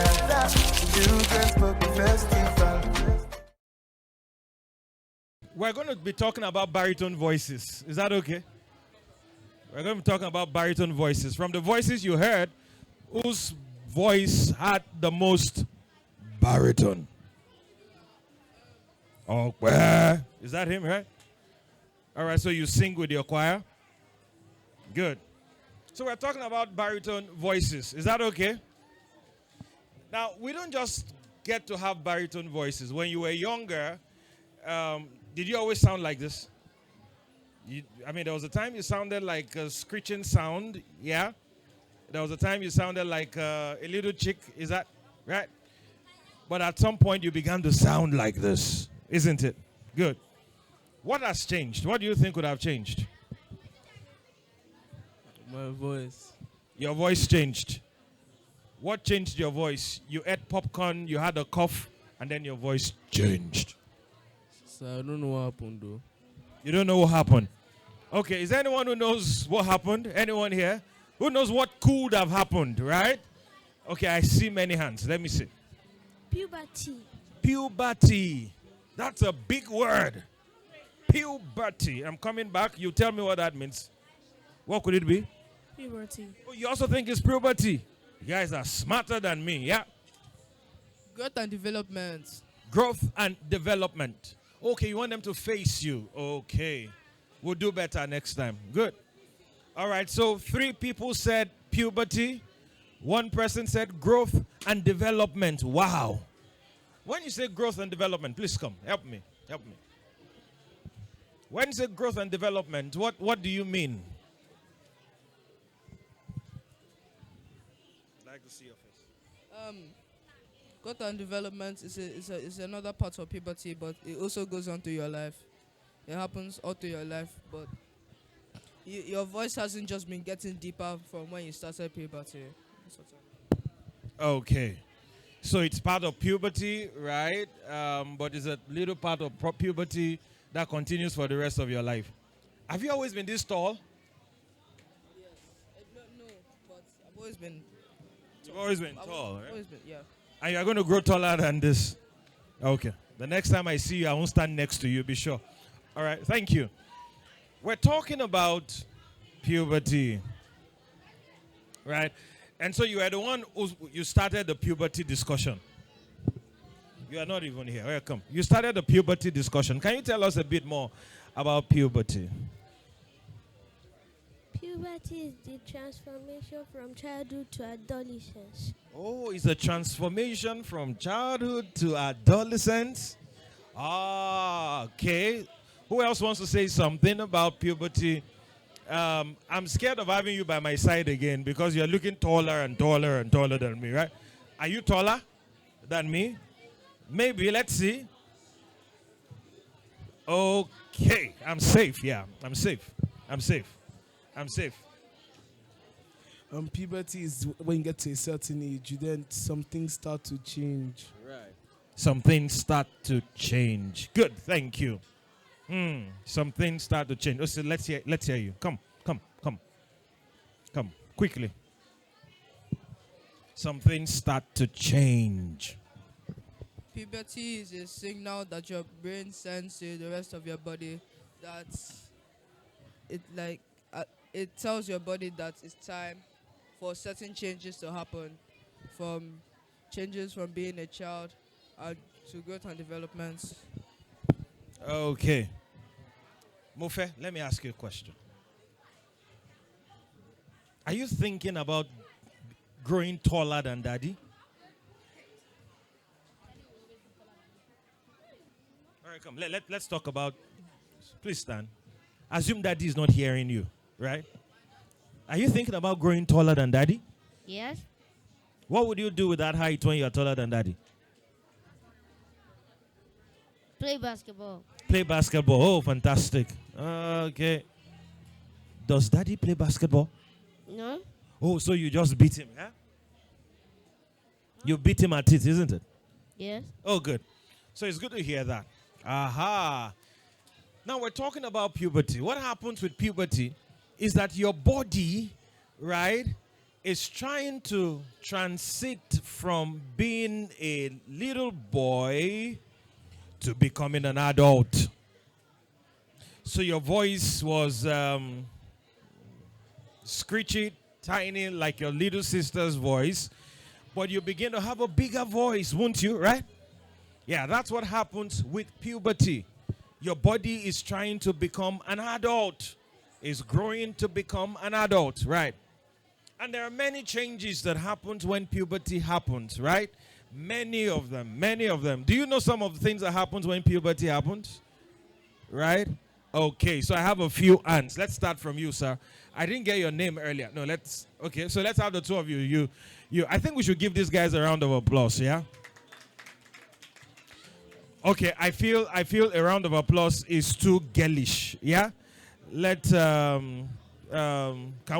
Children's Puppy Festival. We're going to be talking about baritone voices. Is that okay? We're going to be talking about baritone voices. From the voices you heard, whose voice had the most baritone? Oh, where? Is that him, right? All right, so you sing with your choir? Good. So we're talking about baritone voices. Is that okay? Now, we don't just get to have baritone voices. When you were younger, did you always sound like this? There was a time you sounded like a screeching sound, yeah? There was a time you sounded like a little chick, is that right? But at some point you began to sound like this, isn't it? Good. What has changed? What do you think would have changed? My voice. Your voice changed. What changed your voice? You ate popcorn, you had a cough, and then your voice changed. So I don't know what happened though. You don't know what happened? Okay, is there anyone who knows what happened? Anyone here? Who knows what could have happened, right? Okay, I see many hands. Let me see. Puberty. Puberty. That's a big word. Puberty. I'm coming back. You tell me what that means. What could it be? Puberty. Oh, you also think it's puberty? You guys are smarter than me, yeah? Growth and development. Growth and development. Okay, you want them to face you. Okay. We'll do better next time. Good. All right, so 3 people said puberty. 1 person said growth and development. Wow. When you say growth and development, please come. Help me. Help me. When you say growth and development, what do you mean? I'd like to see your face. Growth and development is another part of puberty, but it also goes on to your life. It happens all through your life, but your voice hasn't just been getting deeper from when you started puberty. Okay. So it's part of puberty, right? But it's a little part of puberty that continues for the rest of your life. Have you always been this tall? Yes. No, but I've always been... You've always been tall, right? Always been, yeah. And you're going to grow taller than this. Okay. The next time I see you, I won't stand next to you, be sure. All right, thank you. We're talking about puberty, right? And so you are the one you started the puberty discussion. You are not even here. Welcome. You started the puberty discussion. Can you tell us a bit more about puberty? Puberty is the transformation from childhood to adolescence. Oh, it's a transformation from childhood to adolescence. Ah, okay. Who else wants to say something about puberty? I'm scared of having you by my side again because you're looking taller and taller and taller than me, right? Are you taller than me? Maybe. Let's see. Okay. I'm safe. Yeah, I'm safe. I'm safe. I'm safe. Puberty is when you get to a certain age, then some things start to change. Right. Some things start to change. Good. Thank you. Some things start to change. So let's hear you. Come, quickly. Some things start to change. Puberty is a signal that your brain sends to the rest of your body that it tells your body that it's time for certain changes to happen, from changes from being a child to growth and development. Okay. Mofe, let me ask you a question. Are you thinking about growing taller than daddy? All right, come. Let's talk about... Please stand. Assume daddy is not hearing you, right? Are you thinking about growing taller than daddy? Yes. What would you do with that height when you're taller than daddy? Play basketball. Play basketball. Oh, fantastic. Okay. Does daddy play basketball? No. Oh, so you just beat him, huh? You beat him at it, isn't it? Yes. Oh, good. So it's good to hear that. Aha. Now we're talking about puberty. What happens with puberty is that your body, right, is trying to transit from being a little boy to becoming an adult. So your voice was screechy, tiny, like your little sister's voice, but you begin to have a bigger voice, won't you, right? Yeah, that's what happens with puberty. Your body is trying to become an adult, is growing to become an adult, right? And there are many changes that happens when puberty happens, right? Many of them, many of them. Do you know some of the things that happens when puberty happens? Right? Okay, so I have a few ants. Let's start from you, sir. I didn't get your name earlier. No, okay, so let's have the two of you. I think we should give these guys a round of applause, yeah? Okay, I feel a round of applause is too girlish, yeah? Can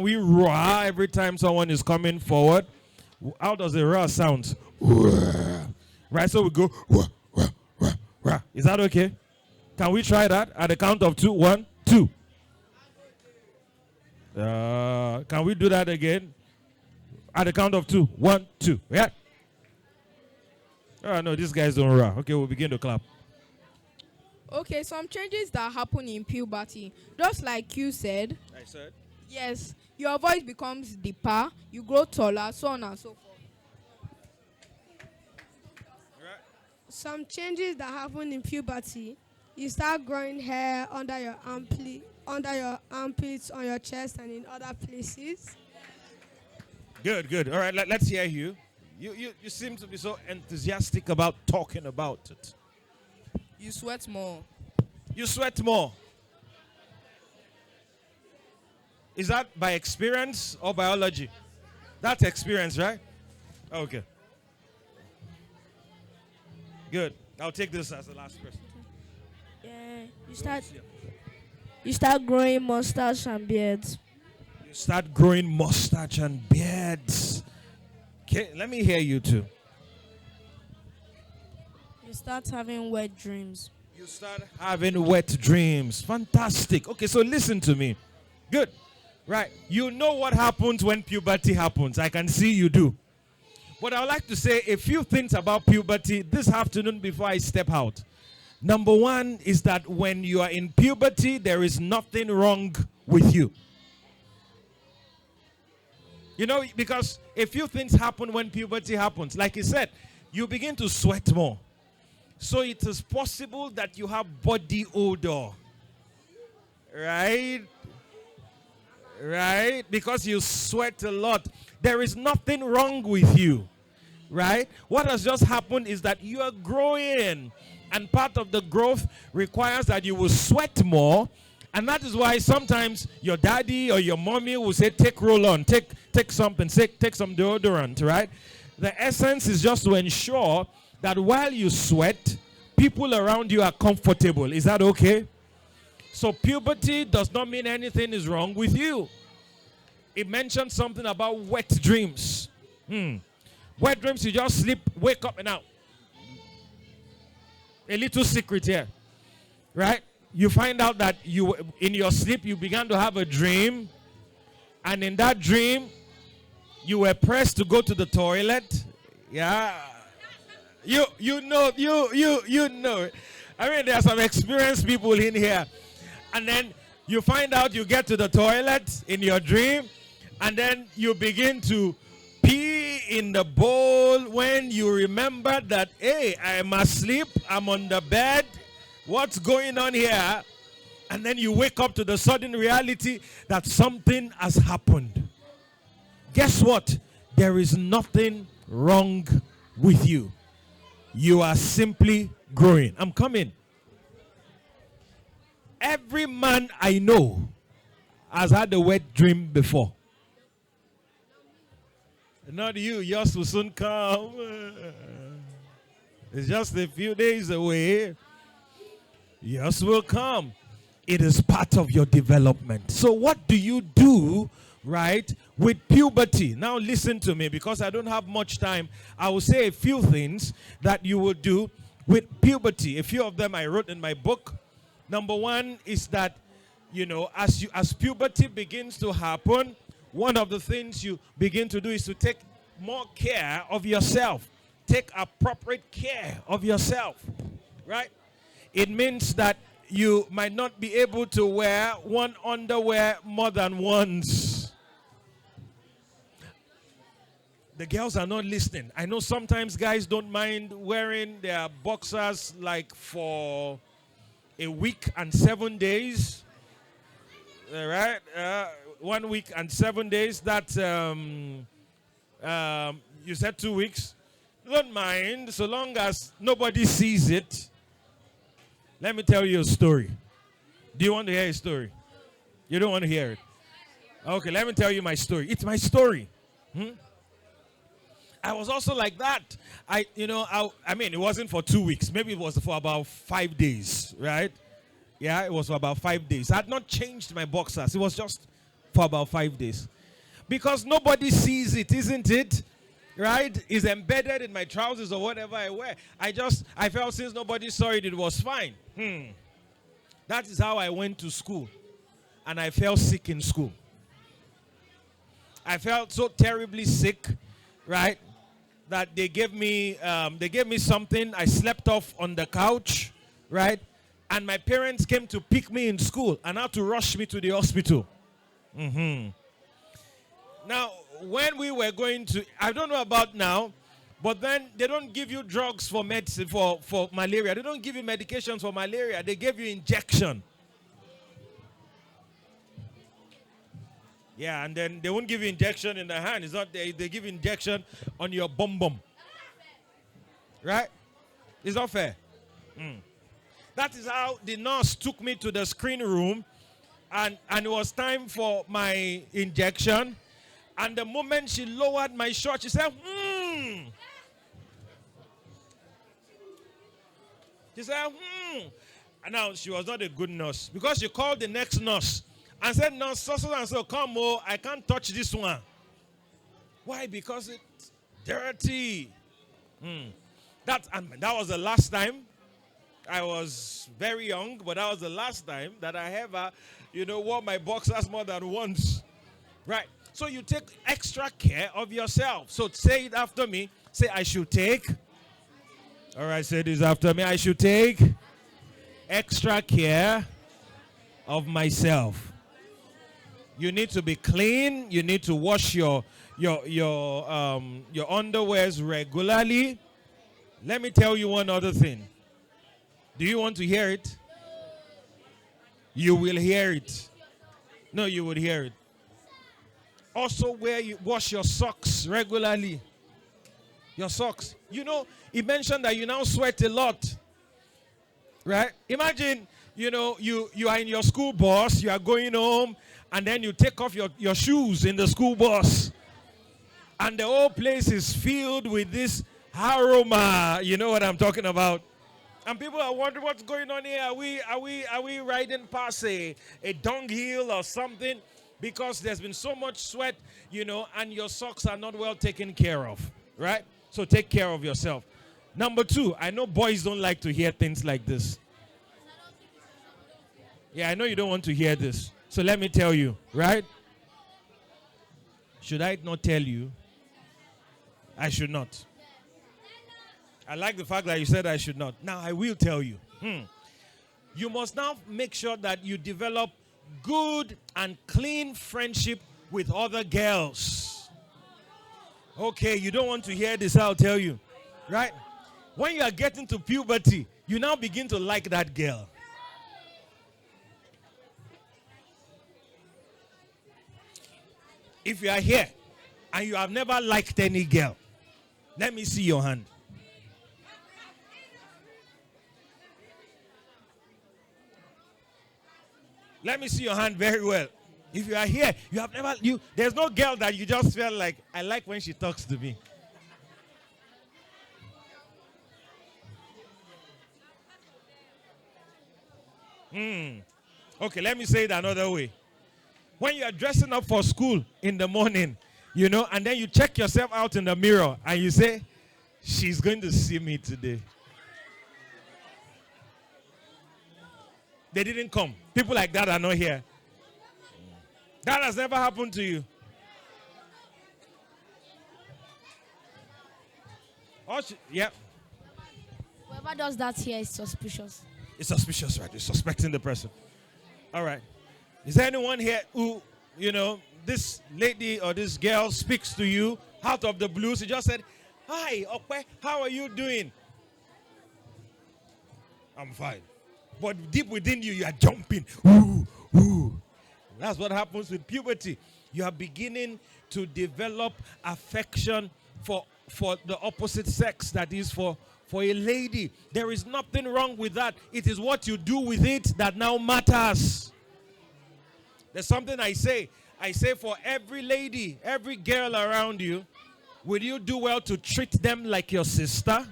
we roar every time someone is coming forward? How does a roar sound? Right, so we go, is that okay? Can we try that at the count of 2? 1, 2. Can we do that again? At the count of 2. 1, 2. Yeah. Oh, no, these guys don't roar. Okay, we'll begin to clap. Okay, some changes that happen in puberty. Just like you said. I said? Yes, your voice becomes deeper, you grow taller, so on and so forth. Some changes that happen in puberty. You start growing hair under your armpits, on your chest, and in other places. Good. All right, let's hear you. You seem to be so enthusiastic about talking about it. You sweat more. You sweat more. Is that by experience or biology? That's experience, right? Okay. Good. I'll take this as the last person. Yeah, you start growing mustache and beards. You start growing mustache and beards. Okay, let me hear you too. You start having wet dreams. You start having wet dreams. Fantastic. Okay, so listen to me. Good. Right. You know what happens when puberty happens. I can see you do. But I would like to say a few things about puberty this afternoon before I step out. Number one is that when you are in puberty, there is nothing wrong with you. You know, because a few things happen when puberty happens. Like I said, you begin to sweat more. So it is possible that you have body odor. Right? Right? Because you sweat a lot. There is nothing wrong with you. Right? What has just happened is that you are growing. And part of the growth requires that you will sweat more. And that is why sometimes your daddy or your mommy will say, take roll-on, take something, take some deodorant, right? The essence is just to ensure that while you sweat, people around you are comfortable. Is that okay? So puberty does not mean anything is wrong with you. It mentioned something about wet dreams. Wet dreams, you just sleep, wake up and out. A little secret here, right? You find out that in your sleep, you began to have a dream. And in that dream, you were pressed to go to the toilet. Yeah. You know it. I mean, there are some experienced people in here. And then you find out you get to the toilet in your dream. And then you begin to pee in the bowl when you remember that, hey, I'm asleep, I'm on the bed, what's going on here? And then you wake up to the sudden reality that something has happened. Guess what? There is nothing wrong with you. You are simply growing. I'm coming. Every man I know has had a wet dream before. Not you, yours will soon come. It's just a few days away. Yours will come. It is part of your development. So what do you do, right, with puberty? Now listen to me, because I don't have much time. I will say a few things that you will do with puberty. A few of them I wrote in my book. Number one is that, you know, as puberty begins to happen, one of the things you begin to do is to take more care of yourself. Take appropriate care of yourself, right? It means that you might not be able to wear one underwear more than once. The girls are not listening. I know sometimes guys don't mind wearing their boxers like for a week and 7 days. All right? 1 week and 7 days. That's, you said 2 weeks. Don't mind, so long as nobody sees it. Let me tell you a story. Do you want to hear a story? You don't want to hear it? Okay, let me tell you my story. It's my story. I was also like that. I mean, it wasn't for 2 weeks. Maybe it was for about 5 days, right? Yeah, it was for about 5 days. I had not changed my boxers. It was just for about 5 days. Because nobody sees it, isn't it? Right? It's embedded in my trousers or whatever I wear. I felt since nobody saw it, it was fine. That is how I went to school. And I felt sick in school. I felt so terribly sick, right? That they gave me something. I slept off on the couch, right? And my parents came to pick me in school and had to rush me to the hospital. Now, when we were going to, I don't know about now, but then they don't give you drugs for medicine for malaria. They don't give you medications for malaria. They give you injection. Yeah, and then they won't give you injection in the hand. It's not they give injection on your bum bum. Right? It's not fair. That is how the nurse took me to the screening room, and it was time for my injection. And the moment she lowered my shirt, she said, She said, And now she was not a good nurse, because she called the next nurse and said, "Nurse, so come, I can't touch this one." Why? Because it's dirty. That was the last time. I was very young, but that was the last time that I ever, wore my boxers more than once. Right? So you take extra care of yourself. So say it after me. Say, I should take. All right, say this after me. I should take extra care of myself. You need to be clean. You need to wash your underwears regularly. Let me tell you one other thing. Do you want to hear it? You will hear it. No, you would hear it. Also, wash your socks regularly. Your socks. It mentioned that you now sweat a lot. Right? Imagine, you are in your school bus, you are going home, and then you take off your shoes in the school bus. And the whole place is filled with this aroma. You know what I'm talking about? And people are wondering what's going on here. Are we riding past a dunghill or something? Because there's been so much sweat, and your socks are not well taken care of, right? So take care of yourself. Number 2, I know boys don't like to hear things like this. Yeah, I know you don't want to hear this. So let me tell you, right? Should I not tell you? I should not. I like the fact that you said I should not. Now I will tell you. You must now make sure that you develop good and clean friendship with other girls. Okay, you don't want to hear this, I'll tell you. Right? When you are getting to puberty, you now begin to like that girl. If you are here and you have never liked any girl, let me see your hand. Let me see your hand very well. If you are here, there's no girl that you just feel like, I like when she talks to me. Okay, let me say it another way. When you are dressing up for school in the morning, and then you check yourself out in the mirror and you say, she's going to see me today. They didn't come. People like that are not here. That has never happened to you. Yeah. Whoever does that here is suspicious. It's suspicious, right? You're suspecting the person. All right. Is there anyone here who, this lady or this girl speaks to you out of the blue? She just said, "Hi, Okwe, how are you doing?" "I'm fine." But deep within you, you are jumping. Ooh, ooh. That's what happens with puberty. You are beginning to develop affection for the opposite sex, that is for a lady. There is nothing wrong with that. It is what you do with it that now matters. There's something I say for every lady, every girl around you, will you do well to treat them like your sister?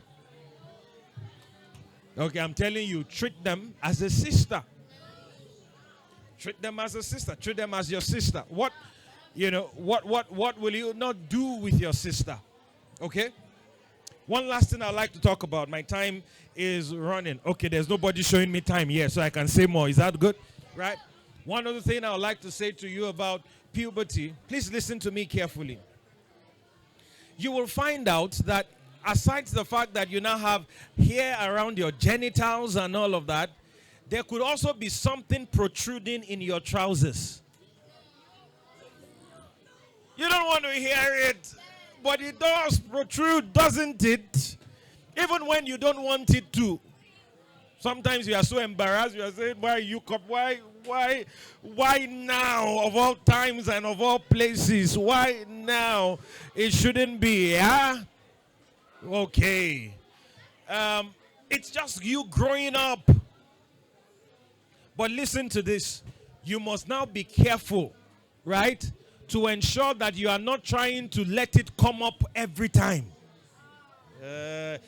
Okay, I'm telling you, treat them as a sister. Treat them as a sister. Treat them as your sister. What will you not do with your sister? Okay? One last thing I'd like to talk about. My time is running. Okay, there's nobody showing me time here, so I can say more. Is that good? Right? One other thing I would like to say to you about puberty, please listen to me carefully. You will find out that aside the fact that you now have hair around your genitals and all of that, there could also be something protruding in your trousers. You don't want to hear it, but it does protrude, doesn't it? Even when you don't want it to. Sometimes you are so embarrassed, you are saying, why now, of all times and of all places? Why now? It shouldn't be, yeah? Okay. It's just you growing up. But listen to this. You must now be careful, right? To ensure that you are not trying to let it come up every time.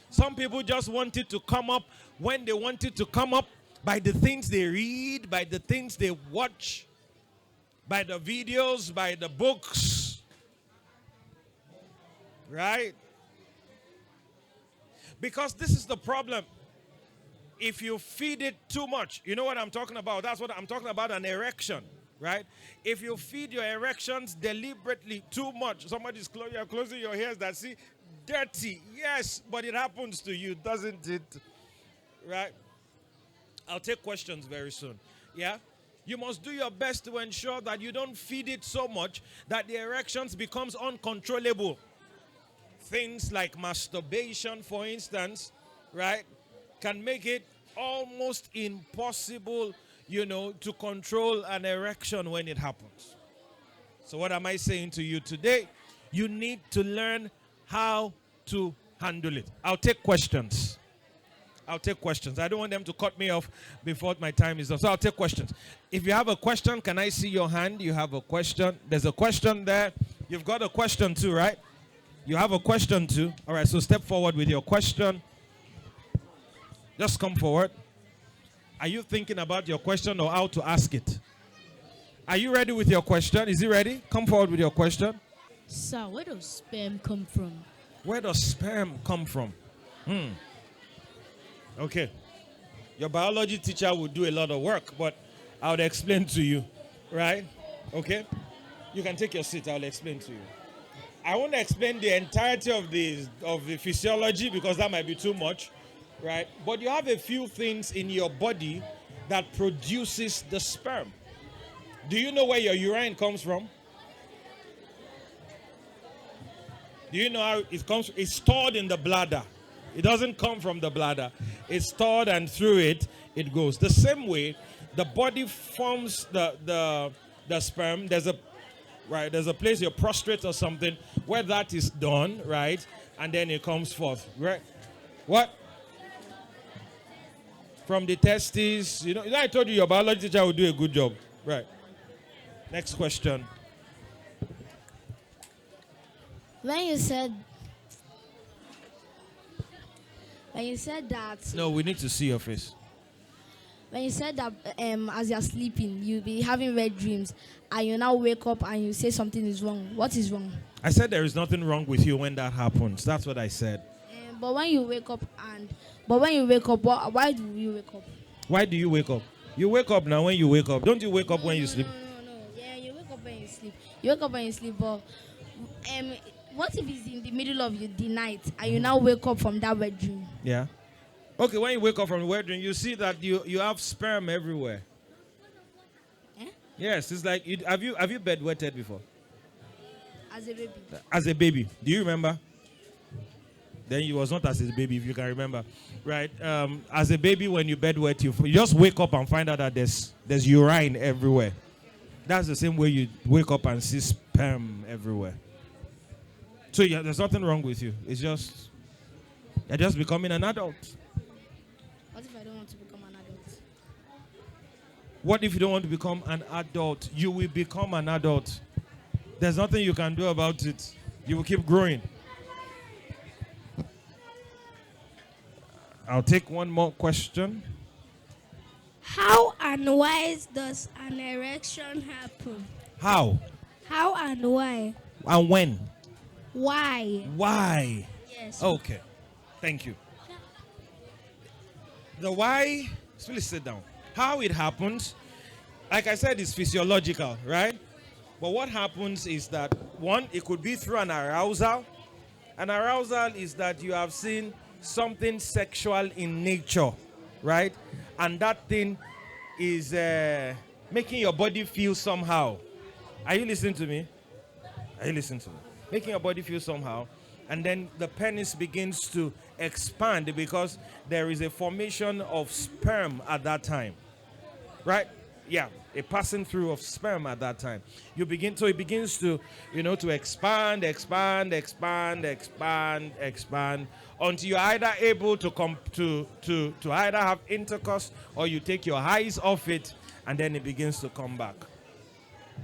Some people just want it to come up when they want it to come up, by the things they read, by the things they watch, by the videos, by the books. Right? Because this is the problem. If you feed it too much, you know what I'm talking about? That's what I'm talking about, an erection, right? If you feed your erections deliberately too much, somebody's closing your ears, that see, dirty, yes, but it happens to you, doesn't it? Right? I'll take questions very soon. Yeah? You must do your best to ensure that you don't feed it so much that the erections becomes uncontrollable. Things like masturbation, for instance, right, can make it almost impossible, to control an erection when it happens. So what am I saying to you today? You need to learn how to handle it. I'll take questions. I don't want them to cut me off before my time is up. So I'll take questions. If you have a question, can I see your hand? You have a question. There's a question there. You've got a question too, right? You have a question too. All right, so step forward with your question. Just come forward. Are you thinking about your question or how to ask it? Are you ready with your question? Is he ready? Come forward with your question. Sir, where does sperm come from? Where does sperm come from? Okay. Your biology teacher will do a lot of work, but I'll explain to you. Right? Okay? You can take your seat. I'll explain to you. I won't explain the entirety of the physiology because that might be too much. Right? But you have a few things in your body that produces the sperm. Do you know where your urine comes from? Do you know how it comes? It's stored in the bladder. It doesn't come from the bladder. It's stored, and through it goes. The same way, the body forms the sperm. There's a place, your prostate or something, where that is done, right? And then it comes forth, right? What? From the testes. I told you your biology teacher will do a good job. Right. Next question. When you said that. No, we need to see your face. When you said that as you're sleeping, you'll be having red dreams, and you now wake up and you say something is wrong. What is wrong? I said there is nothing wrong with you when that happens. That's what I said. But when you wake up, why do you wake up? Why do you wake up? You wake up now when you wake up. Don't you wake up when you sleep? No. Yeah, you wake up when you sleep. You wake up when you sleep, but What if it's in the middle of the night and you now wake up from that wet dream? Yeah. Okay, when you wake up from the wet dream, you see that you have sperm everywhere. Eh? Yes, it's like have you bedwetted before? As a baby. As a baby, do you remember? Then you was not as a baby, if you can remember, right? As a baby, when you bedwet, you just wake up and find out that there's urine everywhere. That's the same way you wake up and see sperm everywhere. So yeah, there's nothing wrong with you. It's just you're just becoming an adult. What if I don't want to become an adult? What if you don't want to become an adult? You will become an adult. There's nothing you can do about it. You will keep growing. I'll take one more question. How and why does an erection happen? How? How and why? And when? Why? Why? Yes. Okay. Thank you. The why, please sit down. How it happens, like I said, is physiological, right? But what happens is that, one, it could be through an arousal. An arousal is that you have seen something sexual in nature, right? And that thing is making your body feel somehow. Are you listening to me? Are you listening to me? Making your body feel somehow. And then the penis begins to expand because there is a formation of sperm at that time. Right? Yeah, a passing through of sperm at that time. It begins to, to expand until you're either able to either have intercourse or you take your eyes off it and then it begins to come back.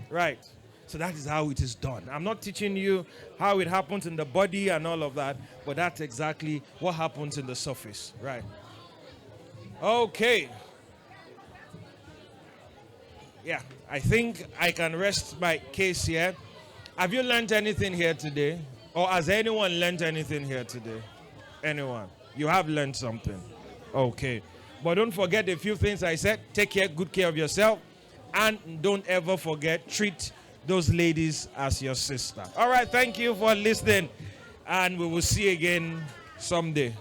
Right. So that is how it is done. I'm not teaching you how it happens in the body and all of that, but that's exactly what happens in the surface. Right. Okay. Yeah, I think I can rest my case here. Have you learned anything here today? Or has anyone learned anything here today? Anyone? You have learned something. Okay. But don't forget a few things I said. Take good care of yourself. And don't ever forget, treat those ladies as your sister. All right, thank you for listening. And we will see you again someday.